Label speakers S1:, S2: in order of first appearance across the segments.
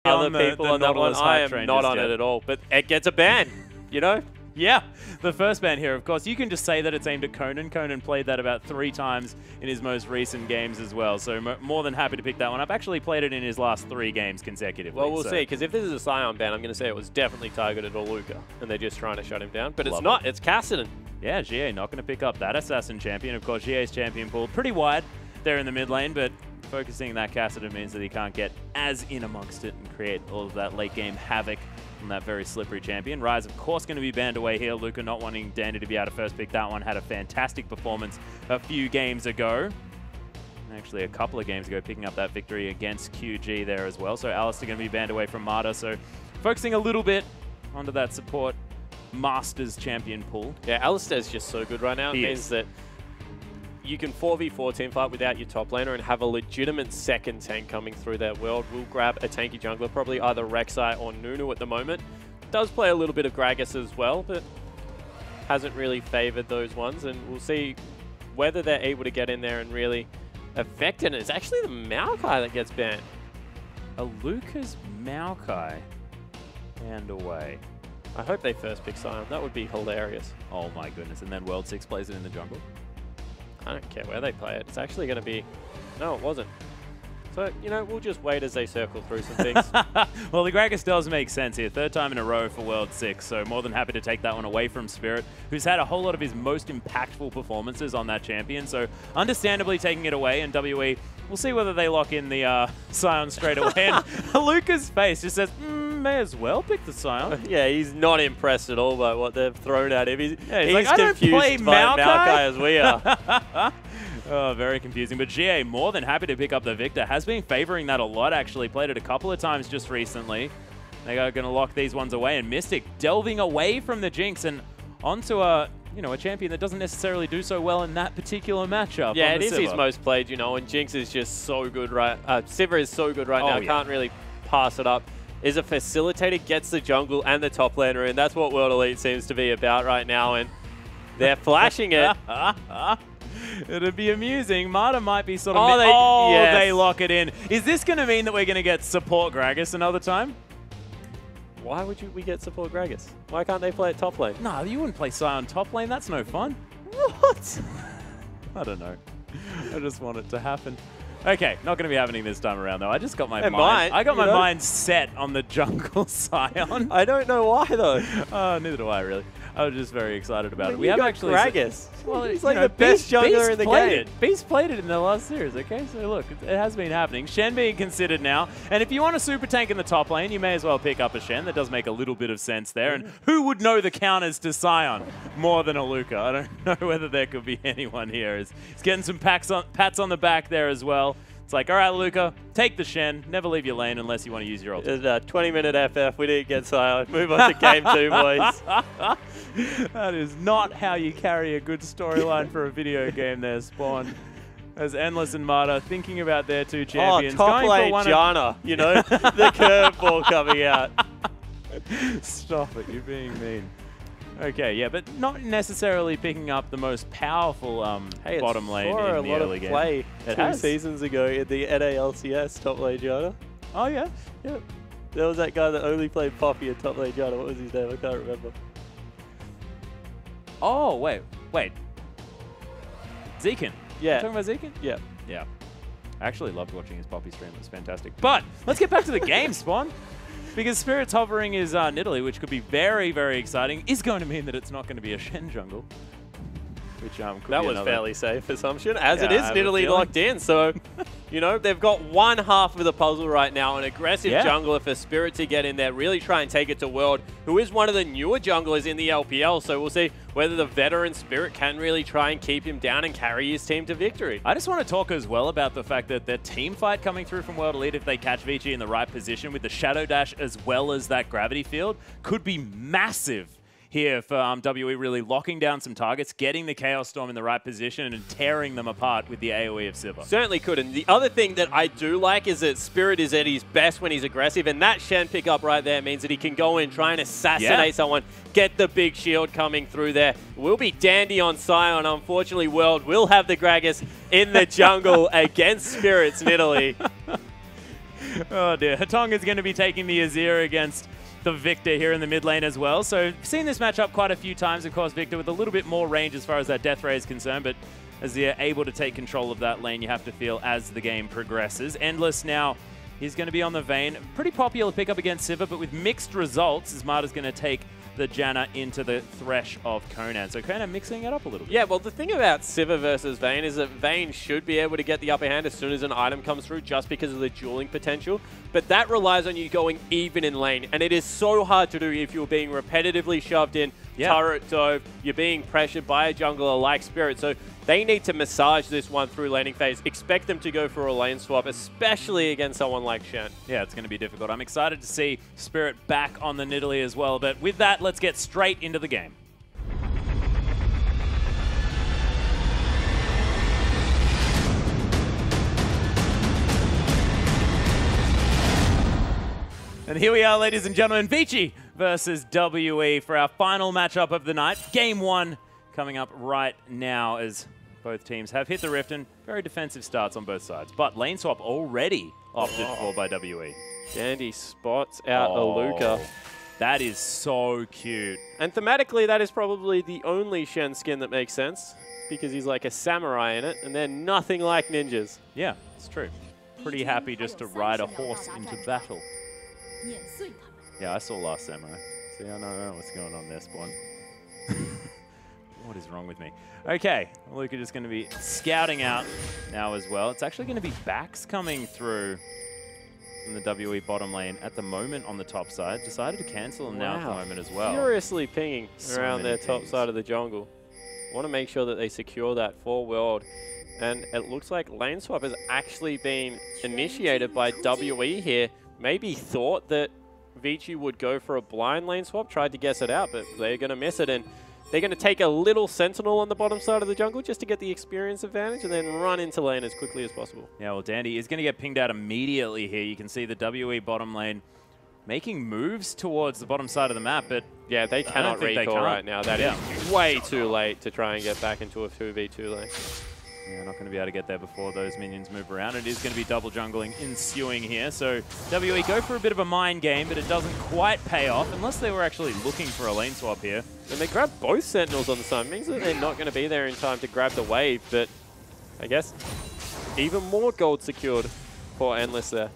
S1: other people on that one. I am not on it at all, but it gets a ban, you know?
S2: Yeah, the first ban here, of course. You can just say that it's aimed at Conan. Conan played that about 3 times in his most recent games as well, so more than happy to pick that one up. Actually played it in his last 3 games consecutively.
S1: Well, we'll see, because if this is a Scion ban, I'm going to say it was definitely targeted at Luca, and they're just trying to shut him down. But it's not, it's Cassidy.
S2: Yeah, GA not going to pick up that Assassin champion. Of course, GA's champion pool pretty wide there in the mid lane, but focusing that Cassidy means that he can't get as in amongst it and create all of that late game havoc from that very slippery champion. Rise, of course, going to be banned away here. Luca not wanting Dandy to be able to first pick that one. Had a fantastic performance a few games ago. Actually, a couple of games ago, picking up that victory against QG there as well. So Alistair going to be banned away from Marta. So focusing a little bit onto that support Masters champion pool. Yeah,
S1: Alistair's just so good right now. It means that you can 4v4 teamfight without your top laner and have a legitimate second tank coming through their world. We'll grab a tanky jungler, probably either Rek'Sai or Nunu at the moment. Does play a little bit of Gragas as well, but hasn't really favored those ones. And we'll see whether they're able to get in there and really affect it. It's actually the Maokai that gets banned.
S2: A Luca's Maokai banned away.
S1: I hope they first pick Scion. That would be hilarious.
S2: Oh my goodness. And then World 6 plays it in the jungle?
S1: I don't care where they play it. It's actually going to be... No, it wasn't. So, you know, we'll just wait as they circle through some things.
S2: Well, the Gragas does make sense here. 3rd time in a row for World 6, so more than happy to take that one away from Spirit, who's had a whole lot of his most impactful performances on that champion. So, understandably taking it away, and WE, we'll see whether they lock in the Scion straight away. And Luca's face just says, may as well pick the Scion.
S1: Yeah, he's not impressed at all by what they've thrown at him. He's
S2: like, I don't play
S1: Maokai as we are.
S2: Oh, very confusing. But GA more than happy to pick up the Victor. Has been favoring that a lot, actually. Played it a couple of times just recently. They are going to lock these ones away. And Mystic delving away from the Jinx and onto a champion that doesn't necessarily do so well in that particular matchup.
S1: Yeah, it is his most played, you know, and Jinx is just so good Sivir is so good right now. Can't really pass it up. Is a facilitator, gets the jungle and the top laner in. That's what World Elite seems to be about right now, and they're flashing it.
S2: It'd be amusing. Marta might be sort of... They lock it in. Is this going to mean that we're going to get support Gragas another time?
S1: Why would we get support Gragas? Why can't they play at top lane?
S2: No, you wouldn't play Scion top lane. That's no fun. What? I don't know. I just want it to happen. Okay, not going to be happening this time around, though. I just got my mind. I got my mind set on the jungle Scion.
S1: I don't know why, though.
S2: Neither do I, really. I was just very excited about it.
S1: We have actually Gragas.
S2: Well, he's like the best jungler in the game. Beast played it in the last series, okay? So look, it has been happening. Shen being considered now. And if you want a super tank in the top lane, you may as well pick up a Shen. That does make a little bit of sense there. And who would know the counters to Scion more than a Luca? I don't know whether there could be anyone here. He's getting some pats on the back there as well. It's like, all right, Luca, take the Shen. Never leave your lane unless you want to use your ultimate.
S1: It's a 20-minute FF. We didn't get Scion. Move on to game 2, boys.
S2: That is not how you carry a good storyline for a video game there, Spawn. As Endless and Marta thinking about their 2 champions.
S1: Top lane Janna, you know, the curveball coming out.
S2: Stop it, you're being mean. Okay, yeah, but not necessarily picking up the most powerful bottom lane in the early game.
S1: Play 2 seasons ago in the NALCS top lane Janna.
S2: Oh, yeah?
S1: Yeah. There was that guy that only played Poppy in top lane Janna. What was his name? I can't remember.
S2: Oh, wait. Zekin.
S1: Yeah.
S2: You're talking about Zekin?
S1: Yeah.
S2: Yeah. I actually loved watching his Poppy stream. It was fantastic. But let's get back to the game, Spawn. Because Spirit's hovering is Nidalee, which could be very, very exciting, is going to mean that it's not going to be a Shen jungle. Which
S1: that was fairly safe assumption, as it is Nidalee locked in. So, you know, they've got one half of the puzzle right now, an aggressive jungler for Spirit to get in there, really try and take it to World, who is one of the newer junglers in the LPL. So we'll see whether the veteran Spirit can really try and keep him down and carry his team to victory.
S2: I just want to talk as well about the fact that their team fight coming through from World Elite, if they catch Vici in the right position with the Shadow Dash as well as that Gravity Field, could be massive here for WE, really locking down some targets, getting the Chaos Storm in the right position and tearing them apart with the AoE of Sivir.
S1: Certainly could. And the other thing that I do like is that Spirit is at his best when he's aggressive, and that Shen pickup right there means that he can go in, try and assassinate someone, get the big shield coming through there. It will be Dandy on Scion. Unfortunately, World will have the Gragas in the jungle against Spirit's Nidalee.
S2: Oh dear. Hatong is going to be taking the Azir against the Victor here in the mid lane as well. So seen this matchup quite a few times. Of course, Victor with a little bit more range as far as that death ray is concerned, but Azir able to take control of that lane, you have to feel, as the game progresses. Endless now, he's going to be on the Vayne. Pretty popular pickup against Sivir, but with mixed results, Zmarta's going to take the Janna into the Thresh of Conan. So Conan mixing it up a little bit.
S1: Yeah, well, the thing about Sivir versus Vayne is that Vayne should be able to get the upper hand as soon as an item comes through just because of the dueling potential. But that relies on you going even in lane. And it is so hard to do if you're being repetitively shoved in, turret dove, you're being pressured by a jungler like Spirit. So they need to massage this one through laning phase. Expect them to go for a lane swap, especially against someone like Shen.
S2: Yeah, it's going to be difficult. I'm excited to see Spirit back on the Nidalee as well. But with that, let's get straight into the game. And here we are, ladies and gentlemen, Vici versus WE for our final matchup of the night. Game 1 coming up right now as both teams have hit the rift and very defensive starts on both sides. But lane swap already opted for by WE.
S1: Dandy spots out Aluka.
S2: That is so cute.
S1: And thematically, that is probably the only Shen skin that makes sense because he's like a samurai in it and they're nothing like ninjas.
S2: Yeah, it's true. Pretty happy just to ride a horse into battle. Yeah, I saw Last Samurai. See, I don't know what's going on there, Spawn. What is wrong with me? Okay, Luka just going to be scouting out now as well. It's actually going to be backs coming through from the WE bottom lane at the moment on the top side. Decided to cancel them now at the moment as well.
S1: Furiously pinging around their top side of the jungle. Want to make sure that they secure that full world. And it looks like lane swap has actually been initiated by WE here. Maybe thought that Vici would go for a blind lane swap, tried to guess it out, but they're going to miss it. And they're going to take a little Sentinel on the bottom side of the jungle just to get the experience advantage and then run into lane as quickly as possible. Yeah, well, Dandy is going to get pinged out immediately here. You can see the WE bottom lane making moves towards the bottom side of the map, but yeah, they cannot recall right now. That is way too late to try and get back into a 2v2 lane.
S2: Yeah, not going to be able to get there before those minions move around. It is going to be double jungling ensuing here. So WE go for a bit of a mind game, but it doesn't quite pay off unless they were actually looking for a lane swap here. And they grab both Sentinels on the side. It means that they're not going to be there in time to grab the wave, but I guess even more gold secured for Endless there.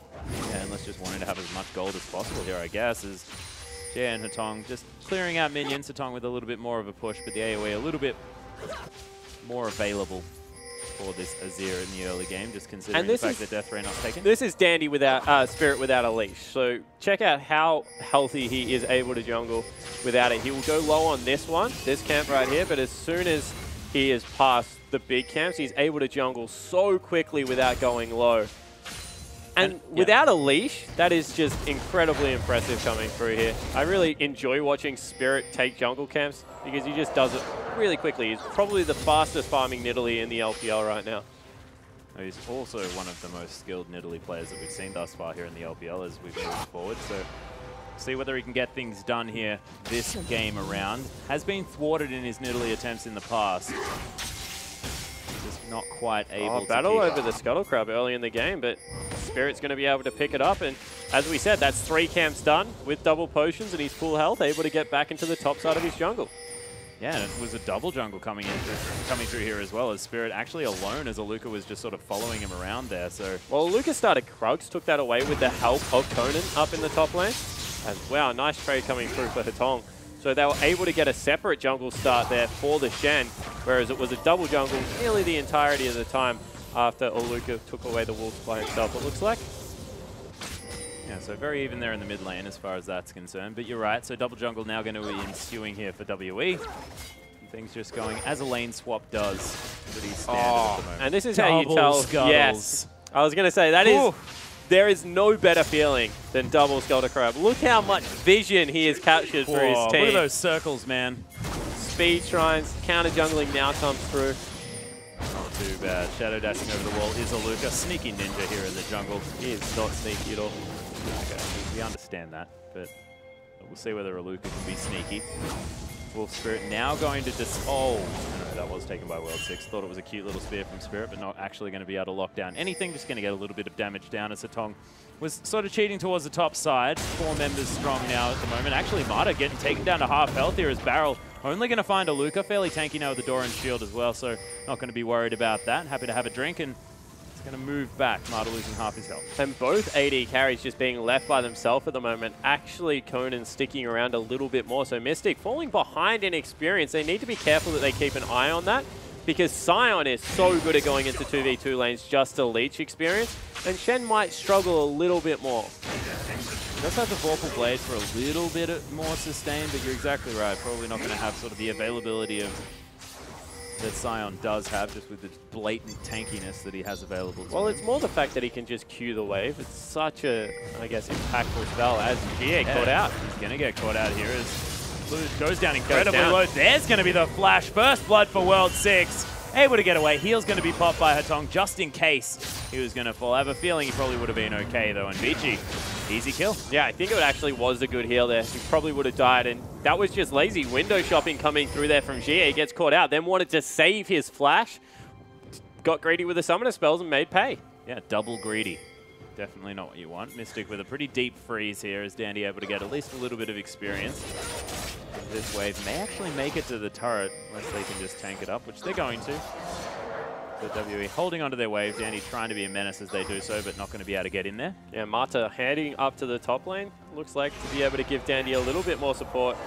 S2: Yeah, Endless just wanting to have as much gold as possible here, I guess, as Jay and Hatong just clearing out minions. Hatong with a little bit more of a push, but the AoE a little bit more available for this Azir in the early game, just considering the fact that Death Ray not taken. This is Dandy without Spirit without a leash. So check out how healthy he is able to jungle without it. He will go low on this one, this camp right here, but as soon as he is past the big camps, he's able to jungle so quickly without going low. And without a leash, that is just incredibly impressive coming through here. I really enjoy watching Spirit take jungle camps because he just does it really quickly. He's probably the fastest farming Nidalee in the LPL right now. He's also one of the most skilled Nidalee players that we've seen thus far here in the LPL as we've moved forward. So see whether he can get things done here this game around. Has been thwarted in his Nidalee attempts in the past. Just not quite able to battle over the Scuttle Crab early in the game, but Spirit's going to be able to pick it up. And as we said, that's 3 camps done with double potions and he's full health, able to get back into the top side of his jungle. Yeah, and it was a double jungle coming through here as well, as Spirit actually alone as Aluka was just sort of following him around there. So well, Aluka started Krugs, took that away with the help of Conan up in the top lane. And wow, nice trade coming through for Hatong. So they were able to get a separate jungle start there for the Shen, whereas it was a double jungle nearly the entirety of the time after Aluka took away the wolves by himself, it looks like. Yeah, so very even there in the mid lane as far as that's concerned. But you're right, so double jungle now going to be ensuing here for WE. And things just going as a lane swap does. Pretty standard at the moment. And this is how you tell. Scuttles. Yes, I was going to say, that is... There is no better feeling than double Scuttle Crab. Look how much vision he has captured for his team. Look at those circles, man. Speed shrines, counter jungling now comes through. Not too bad. Shadow dashing over the wall is Aluka. Sneaky ninja here in the jungle. He is not sneaky at all. Okay, we understand that, but we'll see whether Aluka can be sneaky. Wolf Spirit now going to oh, no. Yeah, that was taken by World 6. Thought it was a cute little spear from Spirit, but not actually going to be able to lock down anything. Just going to get a little bit of damage down as Hatong was sort of cheating towards the top side. 4 members strong now at the moment. Actually, Mata getting taken down to half health here as Barrel only going to find a Luca. Fairly tanky now with the door and shield as well, so not going to be worried about that. Happy to have a drink, and it's going to move back. Mata losing half his health. And
S1: both AD carries just being left by themselves at the moment. Actually, Conan sticking around a little bit more. So Mystic falling behind in experience. They need to be careful that they keep an eye on that, because Sion is so good at going into 2v2 lanes just to leech experience, and Shen might struggle a little bit more.
S2: Does have the Vorpal Blade for a little bit more sustain, but you're exactly right. Probably not going to have sort of the availability of that Sion does have, just with the blatant tankiness that he has available to him.
S1: Well, it's more the fact that he can just Q the wave. It's such a, I guess, impactful spell as GA caught out.
S2: He's going to get caught out here as Blue goes down incredibly low. There's going to be the flash. First blood for World 6. Able to get away. Heal's going to be popped by Hatong just in case he was going to fall. I have a feeling he probably would have been okay, though. And Vici, easy kill.
S1: Yeah, I think it actually was a good heal there. He probably would have died, and that was just lazy window shopping coming through there from GA. He gets caught out, then wanted to save his flash. Got greedy with the summoner spells and made pay.
S2: Yeah, double greedy. Definitely not what you want. Mystic with a pretty deep freeze here as Dandy able to get at least a little bit of experience. This wave may actually make it to the turret unless they can just tank it up, which they're going to. But WE holding onto their wave. Dandy trying to be a menace as they do so, but not going to be able to get in there.
S1: Yeah, Mata heading up to the top lane. Looks like to be able to give Dandy a little bit more support.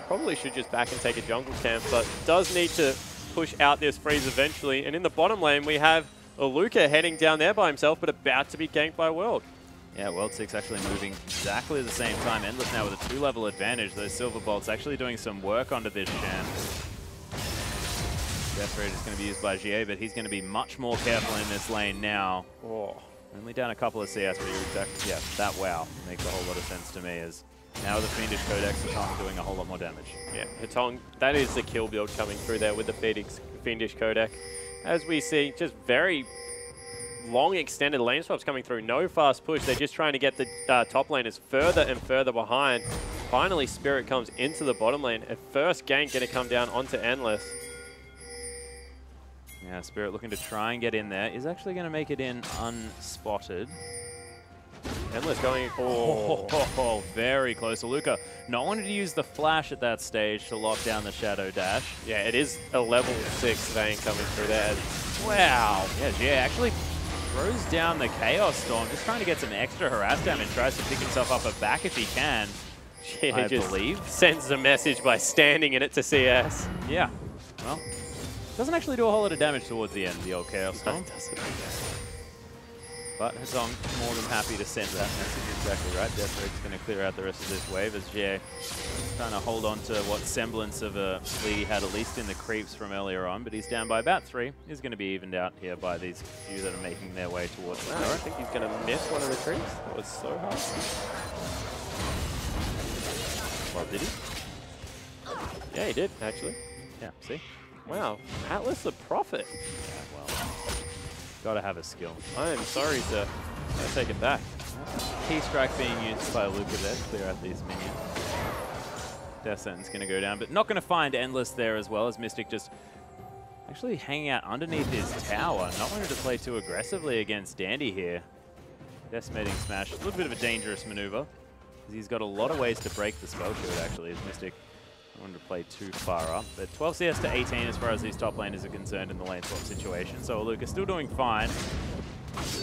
S1: Probably should just back and take a jungle camp, but does need to push out this freeze eventually. And in the bottom lane, we have a Luca heading down there by himself, but about to be ganked by World.
S2: Yeah, World 6 actually moving exactly at the same time. Endless now with a 2-level advantage. Those Silver Bolts actually doing some work onto this Shan. Death Rate is going to be used by GA, but he's going to be much more careful in this lane now.
S1: Oh.
S2: Only down a couple of CS, but you're exactly, yeah, that wow makes a whole lot of sense to me as now the Fiendish Codex, Hatong doing a whole lot more damage.
S1: Yeah, Hatong, that is the kill build coming through there with the Fiendish Codex. As we see, just very long extended lane swaps coming through. No fast push. They're just trying to get the top laners further and further behind. Finally, Spirit comes into the bottom lane. A first gank going to come down onto Endless.
S2: Yeah, Spirit looking to try and get in there. Is actually going to make it in unspotted.
S1: Endless going, oh,
S2: very close. Luca not wanting to use the flash at that stage to lock down the Shadow Dash.
S1: Yeah, it is a level 6 vein coming through there.
S2: Wow. Yeah, GA actually throws down the Chaos Storm, just trying to get some extra harass damage. Tries to pick himself up a back if he can, I believe.
S1: Sends a message by standing in it to CS.
S2: Yeah. Well, doesn't actually do a whole lot of damage towards the end, the old Chaos Storm. But Hatong more than happy to send that message, exactly right. Death Rate's going to clear out the rest of this wave as GA trying to hold on to what semblance of a lead he had, at least in the creeps from earlier on. But he's down by about 3. He's going to be evened out here by these few that are making their way towards the turret.
S1: I think he's going to miss one of the creeps. That was so hard.
S2: Well, did he?
S1: Yeah, he did, actually.
S2: Yeah, see?
S1: Wow, Atlas the Prophet.
S2: Yeah, well, gotta have a skill.
S1: I am sorry, sir. I take it back.
S2: Key strike being used by Luca there to clear out these minions. Death Sentence going to go down, but not going to find Endless there as well, as Mystic just actually hanging out underneath his tower. Not wanting to play too aggressively against Dandy here. Decimating Smash, a little bit of a dangerous maneuver, because he's got a lot of ways to break the spell shield actually, as Mystic wanted to play too far up. But 12 CS to 18 as far as these top laners are concerned in the lane swap situation. So Luca still doing fine.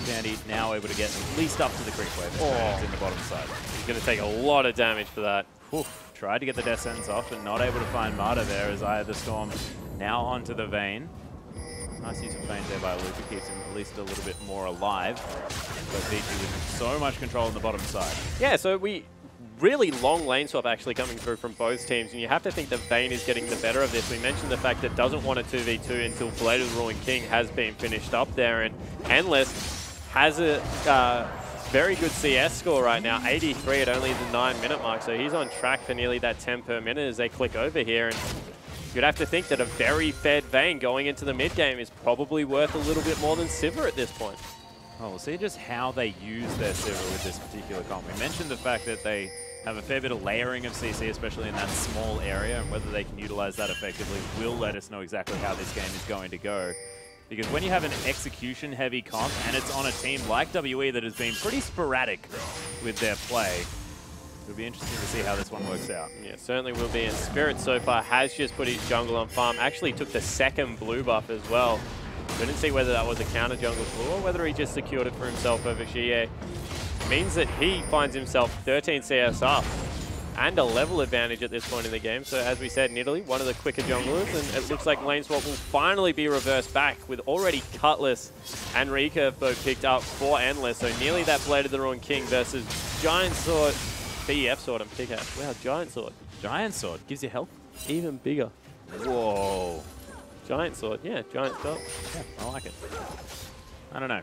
S2: Dandy now able to get at least up to the creep wave in the bottom side.
S1: He's going to take a lot of damage for that.
S2: Oof. Tried to get the Death Sentence off, but not able to find Mata there as Eye of the Storm now onto the Vayne. Nice use of Vayne there by Luca, keeps him at least a little bit more alive. But Vici with so much control on the bottom side.
S1: Yeah, so really long lane swap actually coming through from both teams, and you have to think that Vayne is getting the better of this. We mentioned the fact that doesn't want a 2v2 until Blade of the Ruined King has been finished up there, and Endless has a very good CS score right now, 83 at only the 9-minute mark, so he's on track for nearly that 10 per minute as they click over here, and you'd have to think that a very fed Vayne going into the mid game is probably worth a little bit more than Sivir at this point.
S2: Oh, we'll see just how they use their Sivir with this particular comp. We mentioned the fact that they have a fair bit of layering of CC, especially in that small area, and whether they can utilize that effectively will let us know exactly how this game is going to go. Because when you have an execution-heavy comp, and it's on a team like WE that has been pretty sporadic with their play, it'll be interesting to see how this one works out.
S1: Yeah, certainly will be. And Spirit so far has just put his jungle on farm. Actually took the second blue buff as well. Couldn't see whether that was a counter jungle blue or whether he just secured it for himself over Xie. Means that he finds himself 13 CS up and a level advantage at this point in the game. So as we said, Nidalee, one of the quicker junglers, and it looks like lane swap will finally be reversed back with already Cutlass and Recurve both picked up for Endless. So nearly that Blade of the Ruined King versus Giant Sword, BF Sword and Pickaxe. Wow, Giant Sword.
S2: Giant Sword gives you health?
S1: Even bigger.
S2: Whoa.
S1: Giant Sword, yeah, Giant Sword.
S2: Yeah, I like it. I don't know.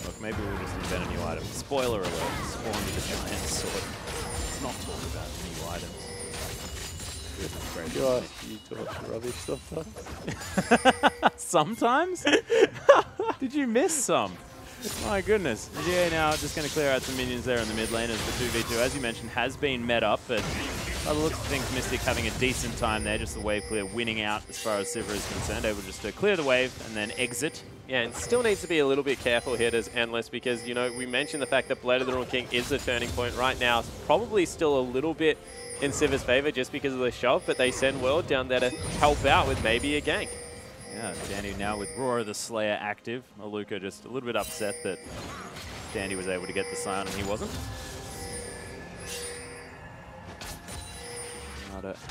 S2: Look, maybe we'll just invent a new item. Spoiler alert, spawn with a Giant Sword. Let's not talk about new items. Great.
S1: God, you talk rubbish sometimes.
S2: Sometimes? Did you miss some? My goodness. Yeah, now just going to clear out some minions there in the mid lane as the 2v2, as you mentioned, has been met up, but by the looks of things, Mystic having a decent time there, just the wave clear, winning out as far as Sivir is concerned, able just to clear the wave and then exit.
S1: Yeah, and still needs to be a little bit careful here as Endless because, you know, we mentioned the fact that Blade of the Ruined King is the turning point right now. It's probably still a little bit in Sivir's favor just because of the shove, but they send World down there to help out with maybe a gank.
S2: Yeah, Dandy now with Roar the Slayer active. Aluka just a little bit upset that Dandy was able to get the Scion and he wasn't.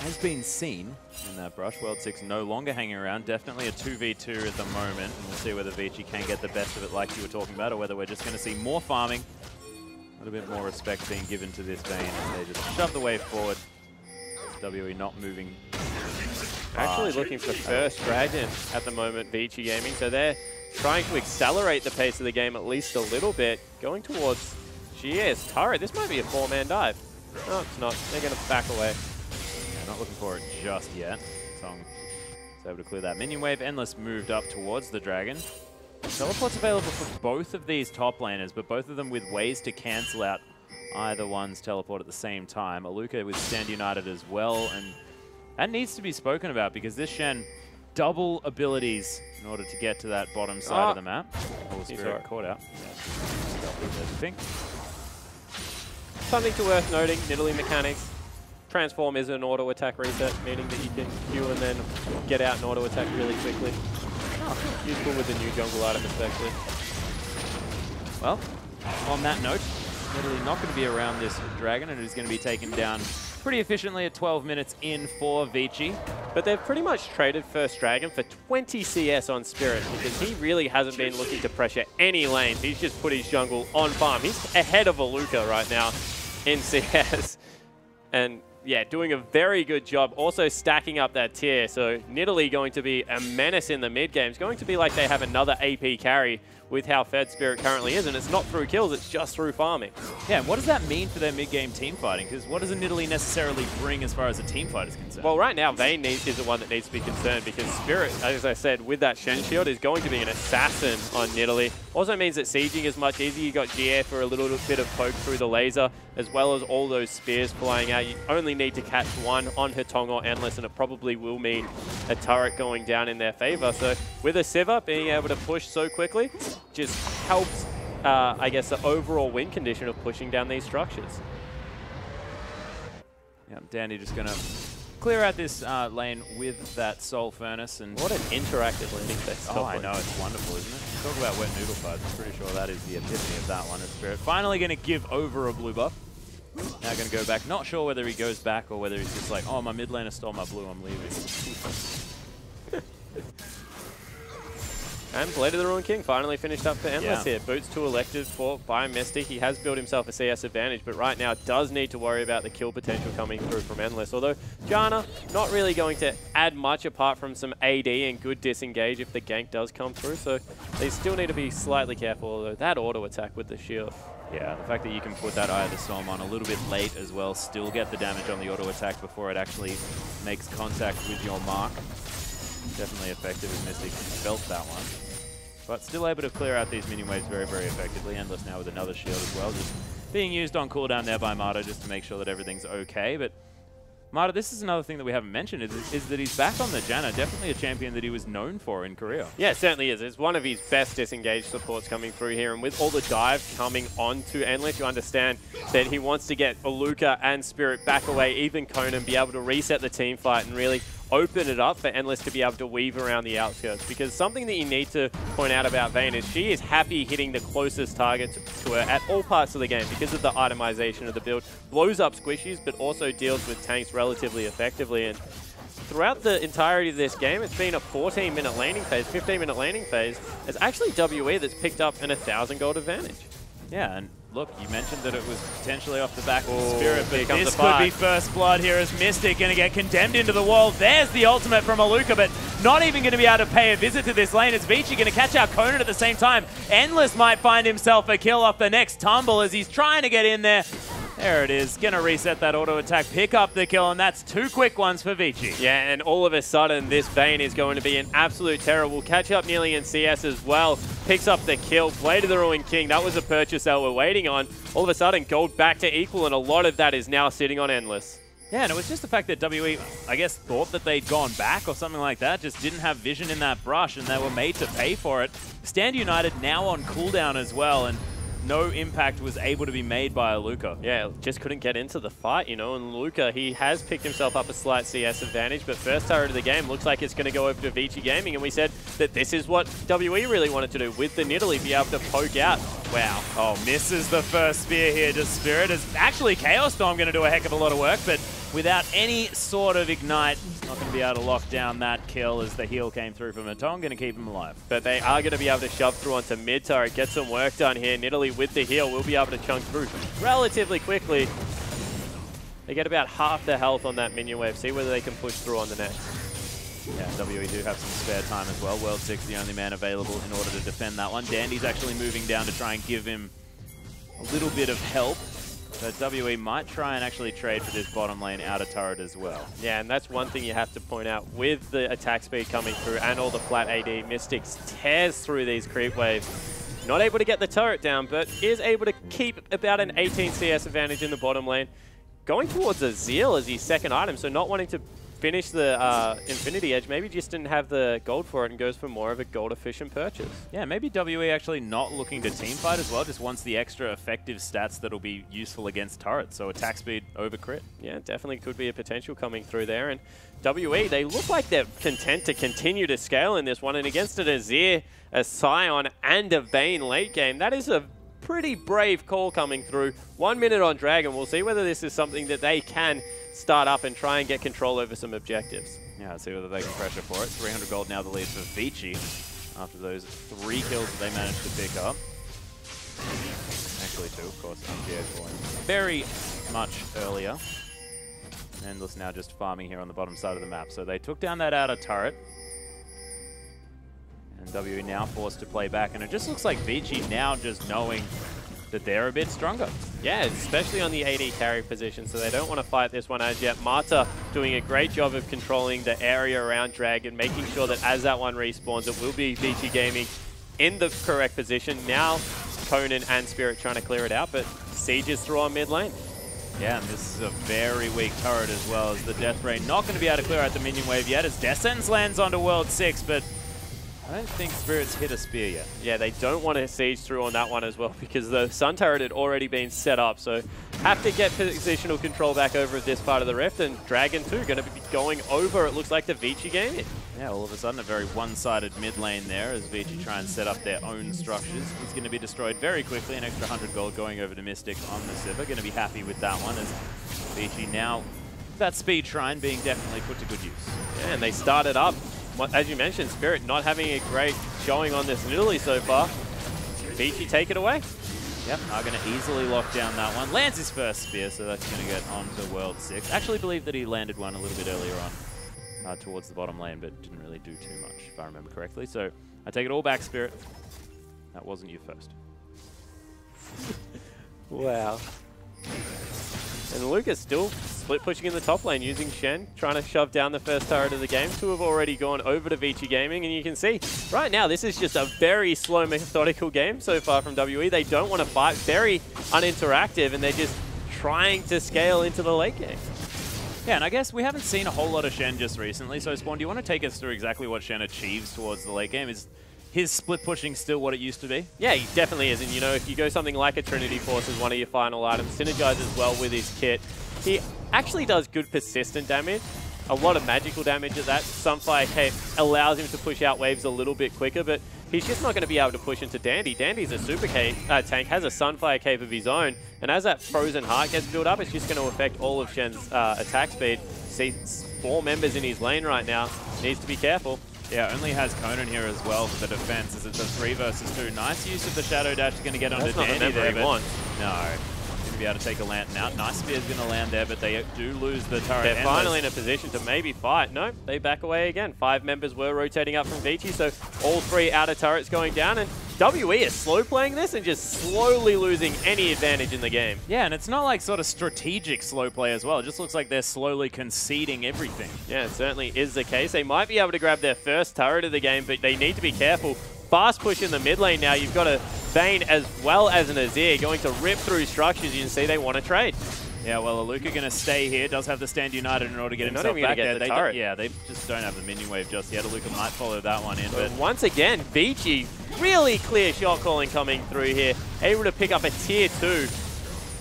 S2: Has been seen in that brush. World 6 no longer hanging around. Definitely a 2v2 at the moment. And we'll see whether Vici can get the best of it like you were talking about, or whether we're just going to see more farming. A little bit more respect being given to this Vayne. They just shove the wave forward. WE not moving.
S1: Actually looking for first dragon at the moment, Vici Gaming. So they're trying to accelerate the pace of the game at least a little bit. Going towards Xie's turret. This might be a 4-man dive. No, it's not. They're going to back away.
S2: Not looking for it just yet. Song is able to clear that minion wave. Endless moved up towards the dragon. Teleport's available for both of these top laners, but both of them with ways to cancel out either one's teleport at the same time. Aluka with Stand United as well, and that needs to be spoken about because this Shen double abilities in order to get to that bottom side of the map. Holy Spirit caught out. Everything.
S1: Something to worth noting, Nidalee mechanics. Transform is an auto attack reset, meaning that you can Q and then get out and auto attack really quickly. Oh, useful with the new jungle item especially.
S2: Well, on that note, Nidalee not going to be around this dragon, and it is going to be taken down pretty efficiently at 12 minutes in for Vici.
S1: But they've pretty much traded first dragon for 20 CS on Spirit because he really hasn't been looking to pressure any lanes. He's just put his jungle on farm. He's ahead of Aluka right now in CS. And yeah, doing a very good job. Also stacking up that tier. So Nidalee going to be a menace in the mid game. It's going to be like they have another AP carry with how fed Spirit currently is. And it's not through kills, it's just through farming.
S2: Yeah, and what does that mean for their mid-game team fighting? Because what does a Nidalee necessarily bring as far as a team fight is concerned?
S1: Well, right now, Vayne is the one that needs to be concerned because Spirit, as I said, with that Shen Shield, is going to be an assassin on Nidalee. Also means that sieging is much easier. You got Gia for a little bit of poke through the laser, as well as all those spears flying out. You only need to catch one on Hetong or Endless, and it probably will mean a turret going down in their favor. So with a Sivir being able to push so quickly, just helps, I guess, the overall win condition of pushing down these structures.
S2: Yeah, Dandy just going to clear out this lane with that Soul Furnace. And
S1: what an interactive landing phase.
S2: Oh, I know. It's wonderful, isn't it? Talk about wet noodle fights. I'm pretty sure that is the epitome of that one. It's Spirit finally going to give over a blue buff. Now going to go back. Not sure whether he goes back or whether he's just like, oh, my mid laner stole my blue, I'm leaving.
S1: And Blade of the Ruined King finally finished up for Endless here. Boots 2 elected by Mystic. He has built himself a CS advantage, but right now does need to worry about the kill potential coming through from Endless. Although Janna not really going to add much apart from some AD and good disengage if the gank does come through. So they still need to be slightly careful, although that auto attack with the shield.
S2: Yeah, the fact that you can put that Eye of the Storm on a little bit late as well, still get the damage on the auto attack before it actually makes contact with your mark. Definitely effective as Mystic felt that one. But still able to clear out these minion waves very, very effectively. Endless now with another shield as well, just being used on cooldown there by Marta just to make sure that everything's okay. But Marta, this is another thing that we haven't mentioned, is that he's back on the Janna, definitely a champion that he was known for in Korea.
S1: Yeah, it certainly is. It's one of his best disengaged supports coming through here, and with all the dive coming onto Endless, you understand that he wants to get Aluka and Spirit back away, even Conan, be able to reset the team fight and really open it up for Endless to be able to weave around the outskirts. Because something that you need to point out about Vayne is she is happy hitting the closest target to her at all parts of the game because of the itemization of the build. Blows up squishies, but also deals with tanks relatively effectively. And throughout the entirety of this game, it's been a 14-minute laning phase, 15-minute laning phase. It's actually WE that's picked up an 1,000 gold advantage.
S2: Yeah, and look, you mentioned that it was potentially off the back of the Spirit, but this
S1: could
S2: be first blood here as Mystic going to get condemned into the wall. There's the ultimate from Aluka, but not even going to be able to pay a visit to this lane. It's Vici going to catch out Conan at the same time. Endless might find himself a kill off the next tumble as he's trying to get in there. There it is, going to reset that auto attack, pick up the kill, and that's 2 quick ones for Vici.
S1: Yeah, and all of a sudden, this Vayne is going to be an absolute terror. We'll catch up nearly in CS as well. Picks up the kill, Blade of the Ruined King. That was a purchase that we're waiting on. All of a sudden, gold back to equal, and a lot of that is now sitting on Endless.
S2: Yeah, and it was just the fact that WE, I guess, thought that they'd gone back or something like that, just didn't have vision in that brush, and they were made to pay for it. Stand United now on cooldown as well, and no impact was able to be made by Aluka.
S1: Yeah, just couldn't get into the fight, you know, and Aluka, he has picked himself up a slight CS advantage, but first turret of the game looks like it's going to go over to Vici Gaming, and we said that this is what WE really wanted to do with the Nidalee, be able to poke out. Wow.
S2: Oh, misses the first spear here to Spirit. Is actually Chaos Storm going to do a heck of a lot of work, but without any sort of ignite, not going to be able to lock down that kill as the heal came through from Matong, going to keep him alive.
S1: But they are going to be able to shove through onto mid turret, get some work done here. Nidalee with the heal will be able to chunk through relatively quickly. They get about half the health on that minion wave. See whether they can push through on the next.
S2: Yeah, WE do have some spare time as well. World 6 the only man available in order to defend that one. Dandy's actually moving down to try and give him a little bit of help. But WE might try and actually trade for this bottom lane outer turret as well.
S1: Yeah, and that's one thing you have to point out. With the attack speed coming through and all the flat AD, Mystics tears through these creep waves. Not able to get the turret down, but is able to keep about an 18 CS advantage in the bottom lane. Going towards a Zeal as his second item, so not wanting to finish the Infinity Edge, maybe just didn't have the gold for it and goes for more of a gold-efficient purchase.
S2: Yeah, maybe WE actually not looking to team fight as well, just wants the extra effective stats that'll be useful against turrets, so attack speed over crit.
S1: Yeah, definitely could be a potential coming through there. And WE, they look like they're content to continue to scale in this one, and against an Azir, a Scion, and a Vayne late game, that is a pretty brave call coming through. 1 minute on Dragon. We'll see whether this is something that they can start up and try and get control over some objectives.
S2: Yeah, let's see whether they can pressure for it. 300 gold now the lead for Vici after those 3 kills that they managed to pick up. Actually 2, of course. MGA's going very much earlier. Endless now just farming here on the bottom side of the map. So they took down that outer turret. And WE now forced to play back. And it just looks like Vici now just knowing that they're a bit stronger.
S1: Yeah, especially on the AD carry position, so they don't want to fight this one as yet. Marta doing a great job of controlling the area around Dragon, making sure that as that one respawns, it will be Vici Gaming in the correct position. Now, Conan and Spirit trying to clear it out, but Siege is through on mid lane.
S2: Yeah, and this is a very weak turret as well, as the Death Ray not going to be able to clear out the minion wave yet, as Death Sentence lands onto World 6, but I don't think Spirit's hit a spear yet. Yeah, they don't want to siege through on that one as well because the Sun Turret had already been set up. So have to get positional control back over this part of the Rift, and Dragon 2 going to be going over, it looks like, the Vici Gaming. Yeah, all of a sudden a very one-sided mid lane there as Vici try and set up their own structures. He's going to be destroyed very quickly. An extra 100 gold going over to Mystic on the Sivir. Going to be happy with that one as Vici now, that speed shrine being definitely put to good use.
S1: Yeah, and they started up. As you mentioned, Spirit not having a great showing on this Nidalee so far. Vici take it away.
S2: Yep, are going to easily lock down that one. Lands his first spear, so that's going to get on to World 6. Actually believe that he landed one a little bit earlier on towards the bottom lane, but didn't really do too much, if I remember correctly. So I take it all back, Spirit. That wasn't you first.
S1: Wow. And Luca's still split pushing in the top lane using Shen, trying to shove down the first turret of the game. Two have already gone over to Vici Gaming, and you can see right now this is just a very slow, methodical game so far from WE. They don't want to fight, very uninteractive, and they're just trying to scale into the late game.
S2: Yeah, and I guess we haven't seen a whole lot of Shen just recently, so Spawn, do you want to take us through exactly what Shen achieves towards the late game? Is his split pushing still what it used to be?
S1: Yeah, he definitely is, and you know, if you go something like a Trinity Force as one of your final items, synergizes well with his kit, he actually does good persistent damage, a lot of magical damage at that. Sunfire Cape allows him to push out waves a little bit quicker, but he's just not going to be able to push into Dandy. Dandy's a super tank, has a Sunfire Cape of his own, and as that Frozen Heart gets built up, it's just going to affect all of Shen's attack speed. See, 4 members in his lane right now, needs to be careful.
S2: Yeah, only has Conan here as well for the defense. Is it the 3 versus 2? Nice use of the Shadow Dash, is going to get onto Dandy there, but no. Going to be able to take a lantern out. Nice Spear's going to land there, but they do lose the turret.
S1: They're finally in a position to maybe fight. No, they back away again. 5 members were rotating up from Vici, so all 3 outer turrets going down, and WE is slow playing this and just slowly losing any advantage in the game.
S2: Yeah, and it's not like sort of strategic slow play as well. It just looks like they're slowly conceding everything.
S1: Yeah, it certainly is the case. They might be able to grab their first turret of the game, but they need to be careful. Fast push in the mid lane now. You've got a Vayne as well as an Azir going to rip through structures. You can see they want to trade.
S2: Yeah, well, Aluka going to stay here. Does have to stand united in order to get himself back there. They just don't have the minion wave just yet. Aluka might follow that one in.
S1: But once again, Vici, really clear shot calling coming through here. Able to pick up a tier 2.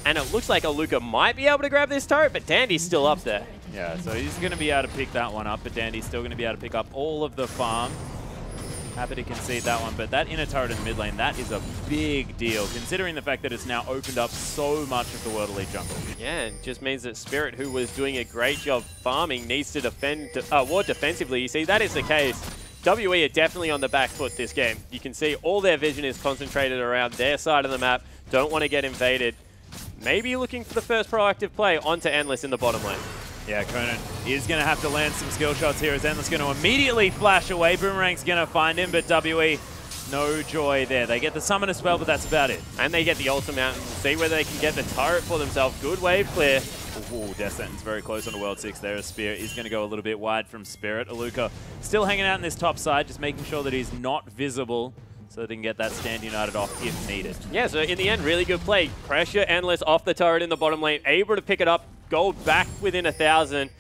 S1: And it looks like Aluka might be able to grab this turret, but Dandy's still up there.
S2: Yeah, so he's going to be able to pick that one up, but Dandy's still going to be able to pick up all of the farm. Happy to concede that one, but that inner turret in the mid lane, that is a big deal, considering the fact that it's now opened up so much of the World Elite jungle.
S1: Yeah, it just means that Spirit, who was doing a great job farming, needs to defend more defensively. You see, that is the case. WE are definitely on the back foot this game. You can see all their vision is concentrated around their side of the map, don't want to get invaded. Maybe looking for the first proactive play onto Endless in the bottom lane.
S2: Yeah, Conan is going to have to land some skill shots here as Endless going to immediately flash away. Boomerang's going to find him, but WE, no joy there. They get the summoner spell, but that's about it.
S1: And they get the ultimate out and see whether they can get the turret for themselves. Good wave clear.
S2: Ooh, Death Sentence very close on the World 6 there. Spear is going to go a little bit wide from Spirit. Aluka still hanging out in this top side, just making sure that he's not visible, so they can get that stand united off if needed.
S1: Yeah, so in the end, really good play. Pressure Endless off the turret in the bottom lane, able to pick it up, gold back within 1,000.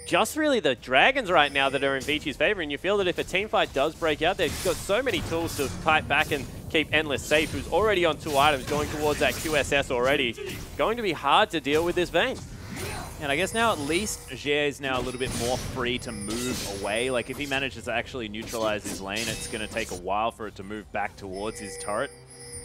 S1: Just really the Dragons right now that are in Vici's favor, and you feel that if a team fight does break out, they've got so many tools to kite back and keep Endless safe, who's already on 2 items, going towards that QSS already. Going to be hard to deal with this Vayne.
S2: And I guess now at least GA is now a little bit more free to move away. Like if he manages to actually neutralize his lane, it's going to take a while for it to move back towards his turret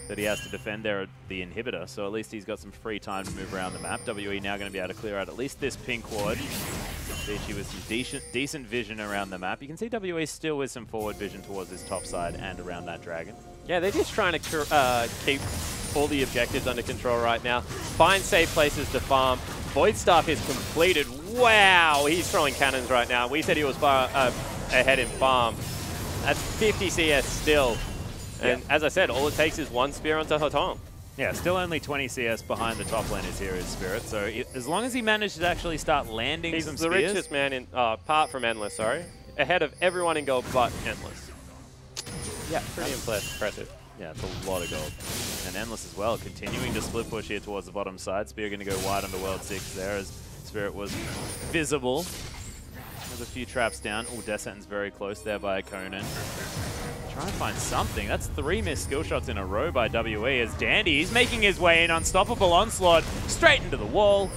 S2: that he has to defend there at the inhibitor. So at least he's got some free time to move around the map. WE now going to be able to clear out at least this pink ward. Vici with some decent vision around the map. You can see WE still with some forward vision towards his top side and around that dragon.
S1: Yeah, they're just trying to keep all the objectives under control right now. Find safe places to farm. Void Staff is completed. Wow, he's throwing cannons right now. We said he was far ahead in farm. That's 50 CS still. And as I said, all it takes is 1 spear onto Hotong.
S2: Yeah, still only 20 CS behind the top laners here is Spirit. So as long as he manages to actually start landing some spears.
S1: He's the richest man in, apart from Endless, sorry. Ahead of everyone in gold but Endless. Yeah, pretty impressive.
S2: Yeah, it's a lot of gold. And Endless as well, continuing to split push here towards the bottom side. Spear going to go wide on the World 6 there as Spirit was visible. There's a few traps down. Oh, Death Sentence very close there by Conan. Try and find something. That's 3 missed skill shots in a row by WE as Dandy, he's making his way in. Unstoppable onslaught straight into the wall.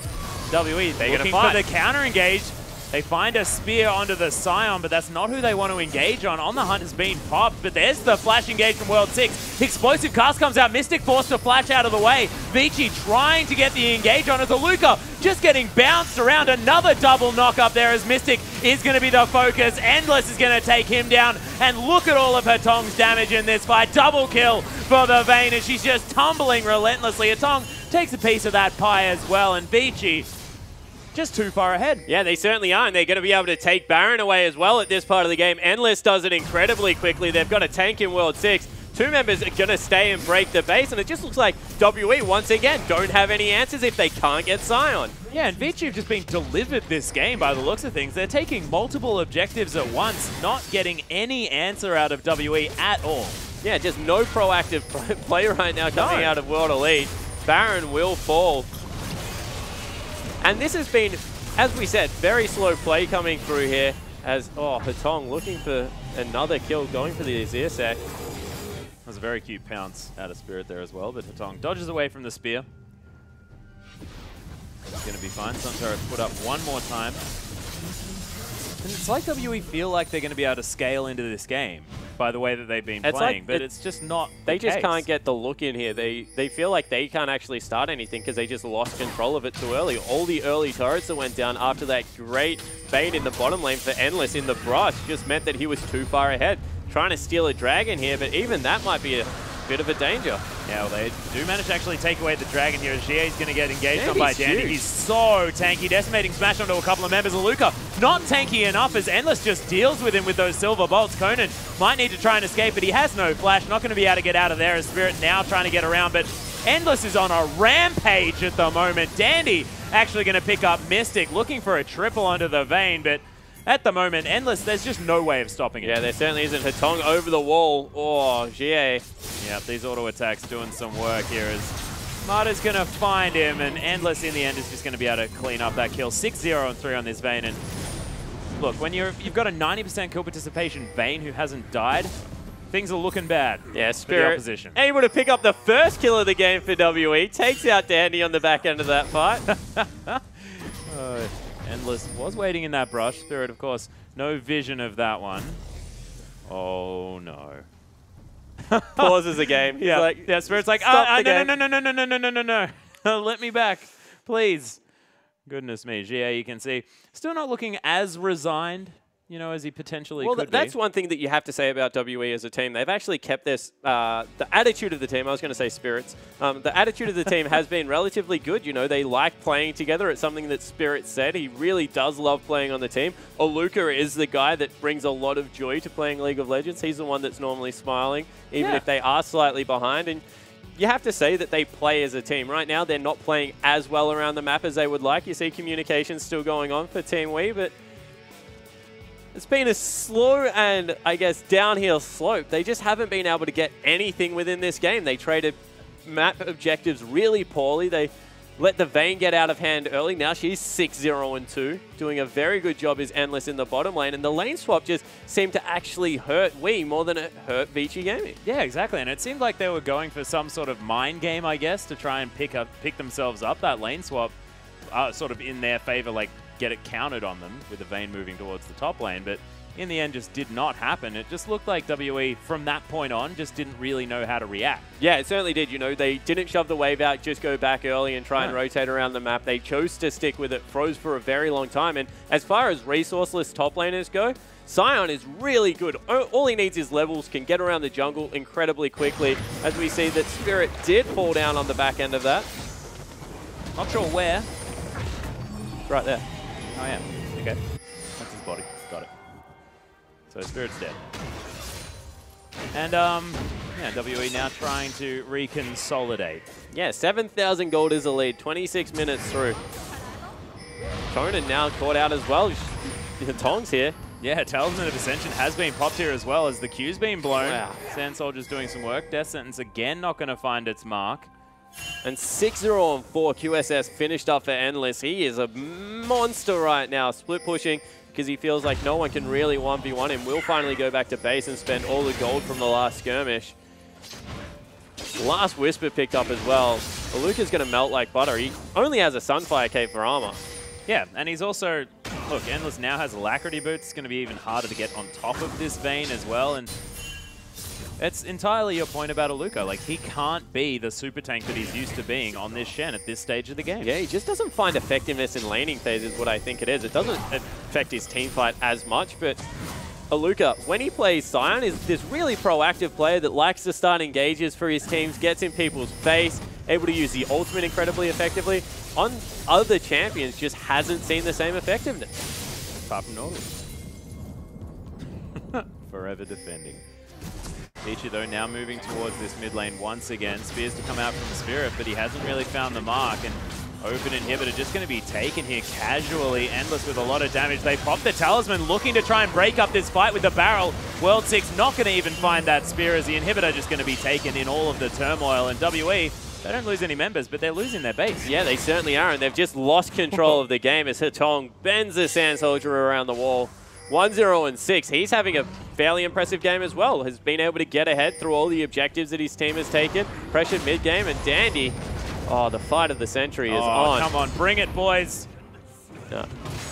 S2: WE, they're looking for the counter engage. They find a spear onto the Scion, but that's not who they want to engage on. On the Hunt has been popped, but there's the flash engage from World 6. Explosive cast comes out. Mystic forced to flash out of the way. Vici trying to get the engage on it. Aluka just getting bounced around. Another double knock up there as Mystic is going to be the focus. Endless is going to take him down. And look at all of Hotong's damage in this fight. Double kill for the Vayne, and she's just tumbling relentlessly. Hotong takes a piece of that pie as well, and Vici just too far ahead.
S1: Yeah, they certainly are, and they're going to be able to take Baron away as well at this part of the game. Endless does it incredibly quickly. They've got a tank in World 6. 2 two members are going to stay and break the base, and it just looks like WE, once again, don't have any answers if they can't get Sion.
S2: Yeah, and Vici have just been delivered this game by the looks of things. They're taking multiple objectives at once, not getting any answer out of WE at all.
S1: Yeah, just no proactive play right now coming out of World Elite. Baron will fall. And this has been, as we said, very slow play coming through here as, Hetong looking for another kill, going for the Azir sec.
S2: That was a very cute pounce out of Spirit there as well, but Hetong dodges away from the spear. It's going to be fine. Sunturret put up one more time. And it's like WE feel like they're going to be able to scale into this game by the way that they've been playing, but it's just not
S1: They
S2: the
S1: just
S2: case.
S1: can't get the look in here. They feel like they can't actually start anything because they just lost control of it too early. All the early turrets that went down after that great bait in the bottom lane for Endless in the brush just meant that he was too far ahead. Trying to steal a dragon here, but even that might be a bit of a danger.
S2: Yeah, well, they do manage to actually take away the dragon here. Jie's going to get engaged on by
S1: Dandy's
S2: Dandy.
S1: huge.
S2: He's so tanky. Decimating smash onto a couple of members of Luca. Not tanky enough as Endless just deals with him with those silver bolts. Conan might need to try and escape, but he has no flash. Not going to be able to get out of there as Spirit now trying to get around, but Endless is on a rampage at the moment. Dandy actually going to pick up Mystic, looking for a triple onto the Vayne, but at the moment, Endless, there's just no way of stopping it.
S1: Yeah, there certainly isn't. Hetong over the wall. Oh, Jie.
S2: Yeah, these auto attacks doing some work here as Marta's going to find him, and Endless in the end is just going to be able to clean up that kill. 6-0 and 3 on this Vayne. And look, when you've got a 90% kill participation Vayne who hasn't died, things are looking bad
S1: Yeah,
S2: for the
S1: Spirit
S2: opposition.
S1: able to pick up the first kill of the game for WE. Takes out Dandy on the back end of that fight.
S2: Endless was waiting in that brush. Spirit, of course, no vision of that one. Oh, no.
S1: Pauses the game. He's like,
S2: yeah, Spirit's like,
S1: stop the
S2: no,
S1: game.
S2: no. Let me back, please. Goodness me. Jie, you can see, still not looking as resigned, you know, as he potentially could be.
S1: That's one thing that you have to say about WE as a team. They've actually kept this, the attitude of the team, I was going to say Spirits, the attitude of the team has been relatively good. You know, they like playing together. It's something that Spirit said. He really does love playing on the team. Oluka is the guy that brings a lot of joy to playing League of Legends. He's the one that's normally smiling, even if they are slightly behind. And you have to say that they play as a team. Right now, they're not playing as well around the map as they would like. You see communication still going on for Team Wii, but it's been a slow and, I guess, downhill slope. They just haven't been able to get anything within this game. They traded map objectives really poorly. They let the Vayne get out of hand early. Now she's 6-0 and 2. Doing a very good job is Endless in the bottom lane. And the lane swap just seemed to actually hurt Wii more than it hurt Vici Gaming.
S2: Yeah, exactly. And it seemed like they were going for some sort of mind game, I guess, to try and pick themselves up. That lane swap sort of in their favor, like, get it counted on them with the Vayne moving towards the top lane, but in the end just did not happen. It just looked like WE from that point on just didn't really know how to react.
S1: Yeah, it certainly did. You know, they didn't shove the wave out, just go back early and try and rotate around the map. They chose to stick with it, froze for a very long time. And as far as resourceless top laners go, Sion is really good. All he needs is levels, can get around the jungle incredibly quickly, as we see that Spirit did fall down on the back end of that.
S2: Not sure where.
S1: It's right there.
S2: Oh, yeah. Okay. That's his body. Got it. So Spirit's dead. And, yeah, WE now trying to reconsolidate.
S1: Yeah, 7,000 gold is the lead, 26 minutes through. Conan now caught out as well. Tongs here.
S2: Yeah, Talisman of Ascension has been popped here as well as the Q's been blown.
S1: Wow.
S2: Sand Soldier's doing some work. Death Sentence again not going to find its mark.
S1: And 6-0 and 4 QSS finished up for Endless. He is a monster right now, split pushing because he feels like no one can really 1v1 him. Will finally go back to base and spend all the gold from the last skirmish. Last Whisper picked up as well. Aluka's going to melt like butter. He only has a Sunfire cape for armor.
S2: Yeah, and he's also, look, Endless now has Alacrity Boots. It's going to be even harder to get on top of this Vayne as well. And it's entirely your point about Aluka. Like, he can't be the super tank that he's used to being on this Shen at this stage of the game.
S1: Yeah, he just doesn't find effectiveness in laning phase is what I think it is. It doesn't affect his team fight as much, but Aluka, when he plays Sion, is this really proactive player that likes to start engages for his teams, gets in people's face, able to use the ultimate incredibly effectively. On other champions, just hasn't seen the same effectiveness.
S2: Apart from Nautilus. Forever defending. Vici, though, now moving towards this mid lane once again. Spears to come out from the Spirit, but he hasn't really found the mark. And open inhibitor just going to be taken here casually. Endless with a lot of damage. They pop the Talisman, looking to try and break up this fight with the barrel. World 6 not going to even find that Spear, as the inhibitor just going to be taken in all of the turmoil. And WE, they don't lose any members, but they're losing their base.
S1: Yeah, they certainly are, and they've just lost control of the game as Hetong bends the Sand Soldier around the wall. 1-0-6. He's having a fairly impressive game as well. Has been able to get ahead through all the objectives that his team has taken. Pressured mid-game, and Dandy, oh, the fight of the century is on.
S2: Come on, bring it, boys.
S1: No,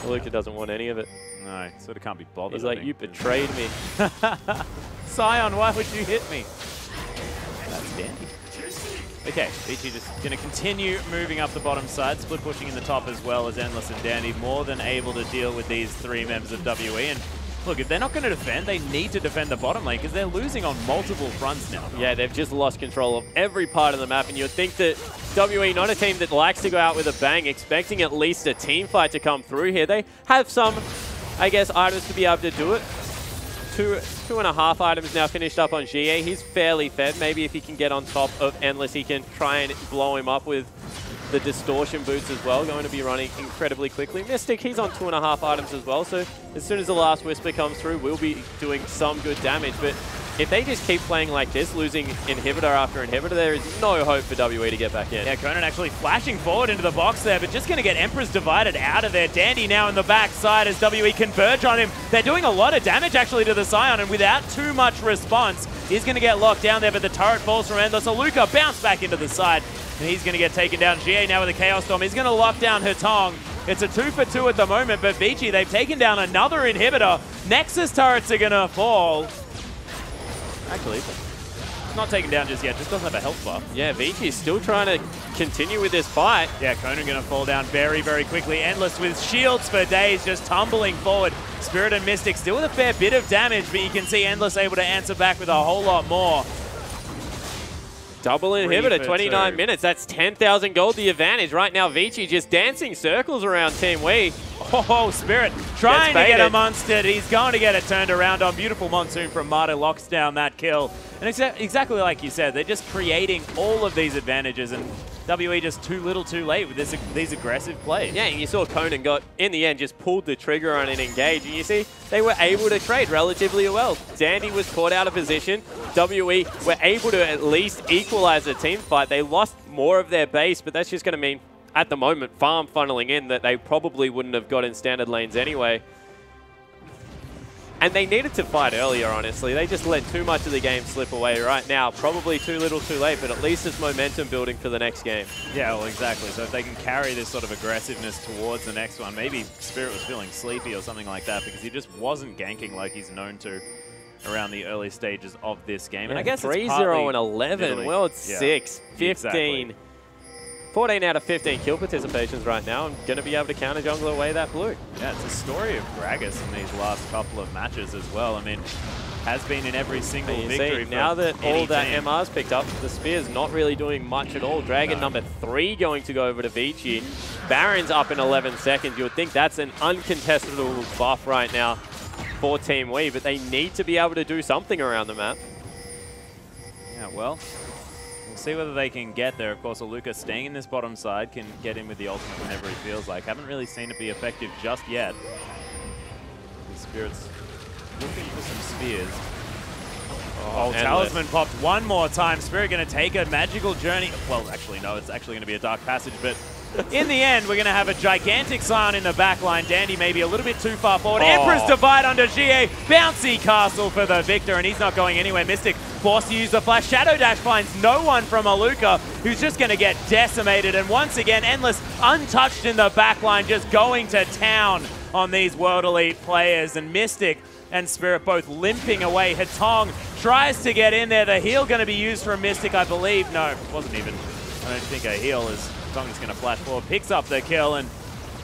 S1: Luca doesn't want any of it.
S2: No, sort of can't be bothered.
S1: He's like, you betrayed me.
S2: Sion, why would you hit me? That's Dandy. Okay, Vici just going to continue moving up the bottom side, split pushing in the top as well as Endless and Dandy, more than able to deal with these three members of WE. And look, if they're not going to defend, they need to defend the bottom lane because they're losing on multiple fronts now.
S1: Yeah, they've just lost control of every part of the map, and you'd think that WE, not a team that likes to go out with a bang, expecting at least a team fight to come through here. They have some, I guess, items to be able to do it. Two and a half items now finished up on GA. He's fairly fed. Maybe if he can get on top of Endless, he can try and blow him up with the distortion boots as well. Going to be running incredibly quickly. Mystic, he's on 2.5 items as well. So as soon as the last Whisper comes through, we'll be doing some good damage. But if they just keep playing like this, losing inhibitor after inhibitor, there is no hope for WE to get back in.
S2: Yeah, Conan actually flashing forward into the box there, but just going to get Emperor's Divided out of there. Dandy now in the backside as WE converge on him. They're doing a lot of damage actually to the Sion, and without too much response, he's going to get locked down there, but the turret falls from Endless. Aluka bounce back into the side, and he's going to get taken down. GA now with a Chaos Storm. He's going to lock down Hetong. It's a 2-for-2 at the moment, but Vici, they've taken down another inhibitor. Nexus turrets are going to fall. Actually, not taken down just yet, just doesn't have a health buff.
S1: Yeah, Vici is still trying to continue with this fight.
S2: Yeah, Conan going to fall down very, very quickly. Endless with shields for days, just tumbling forward. Spirit and Mystic still with a fair bit of damage, but you can see Endless able to answer back with a whole lot more.
S1: Double inhibitor, 29 minutes. That's 10,000 gold, the advantage. Right now, Vici just dancing circles around Team Wii.
S2: Oh, Spirit trying to get amongst it. He's going to get it turned around on. Beautiful Monsoon from Marta locks down that kill. And exactly like you said, they're just creating all of these advantages, and WE just too little too late with these aggressive plays.
S1: Yeah, and you saw Conan got, in the end, just pulled the trigger on an engage, and you see, they were able to trade relatively well. Dandy was caught out of position. WE were able to at least equalize the team fight. They lost more of their base, but that's just going to mean, at the moment, farm funneling in that they probably wouldn't have got in standard lanes anyway. And they needed to fight earlier, honestly. They just let too much of the game slip away right now. Probably too little too late, but at least it's momentum building for the next game.
S2: Yeah, well, exactly. So if they can carry this sort of aggressiveness towards the next one, maybe Spirit was feeling sleepy or something like that because he just wasn't ganking like he's known to around the early stages of this game.
S1: Yeah,
S2: and I guess
S1: 3-0 and 11. Well, it's 6, 15.
S2: Exactly.
S1: 14 out of 15 kill participations right now. I'm going to be able to counter jungle away that blue.
S2: Yeah, it's a story of Gragas in these last couple of matches as well. I mean, has been in every single victory.
S1: Now that all that MR's picked up, the Spear's not really doing much at all. Dragon number 3 going to go over to Vici. Baron's up in 11 seconds. You would think that's an uncontestable buff right now for Team Wii, but they need to be able to do something around the map.
S2: Yeah, well, we'll see whether they can get there. Of course, Aluka staying in this bottom side can get in with the ultimate whenever he feels like. Haven't really seen it be effective just yet. The Spirit's looking for some spears. Oh, Talisman popped one more time. Spirit going to take a magical journey. Well, actually, no, it's actually going to be a dark passage, but in the end, we're going to have a gigantic Sion in the back line. Dandy maybe a little bit too far forward. Emperor's Divide under GA. Bouncy Castle for the victor, and he's not going anywhere. Mystic forced to use the flash. Shadow Dash finds no one from Aluka, who's just going to get decimated. And once again, Endless untouched in the back line, just going to town on these World Elite players. And Mystic and Spirit both limping away. Hetong tries to get in there. The heal going to be used from Mystic, I believe. No, it wasn't even. I don't think a heal is. Hetong is going to flash forward, picks up the kill, and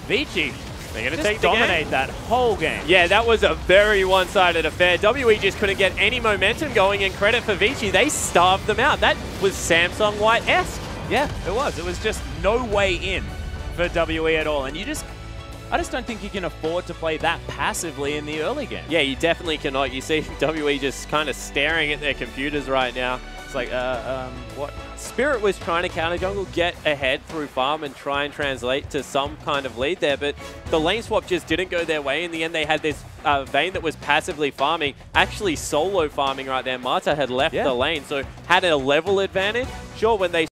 S2: Vici, they're going to dominate that whole game.
S1: Yeah, that was a very one-sided affair. WE just couldn't get any momentum going, and credit for Vici, they starved them out. That was Samsung White-esque.
S2: Yeah, it was. It was just no way in for WE at all, and you just I just don't think you can afford to play that passively in the early game.
S1: Yeah, you definitely cannot. You see WE just kind of staring at their computers right now. It's like, what? Spirit was trying to counter jungle, get ahead through farm and try and translate to some kind of lead there, but the lane swap just didn't go their way. In the end, they had this Vayne that was passively farming, actually solo farming right there. Marta had left the lane, so had a level advantage. Sure, when they